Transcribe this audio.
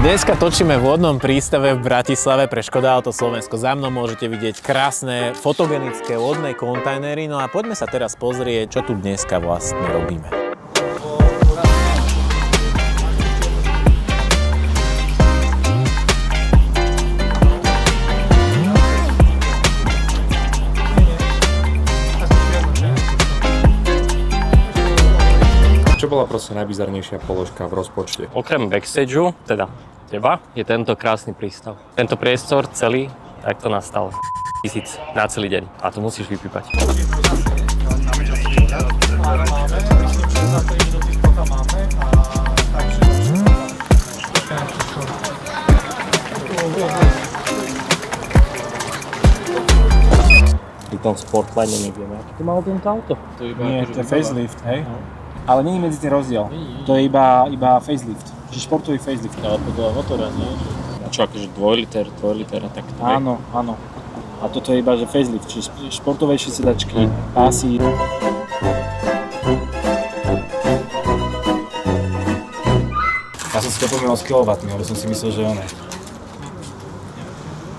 Dneska točíme v lodnom prístave v Bratislave pre Škoda Auto Slovensko. Za mnou môžete vidieť krásne fotogenické lodné kontajnery. No a poďme sa teraz pozrieť, čo tu dneska vlastne robíme. Čo bola proste najbizarnejšia položka v rozpočte? Okrem backstageu, teda teba, je tento krásny prístav. Tento priestor celý takto nastal 1000 na celý deň. A to musíš vypípať. Pri tom Sportline nevieme, aký to malo tento auto. Nie, to je facelift, hej? Ale nie je medzi tým rozdiel. To je iba facelift. Čiže športový facelift. Ale podľa motora nie. A čo, akože 2 liter a tak? Áno, áno. A toto je iba, že facelift, čiže športovejšie sedačky, pásy. Ja som si to pomýval s kilowattmi, ale som si myslel, že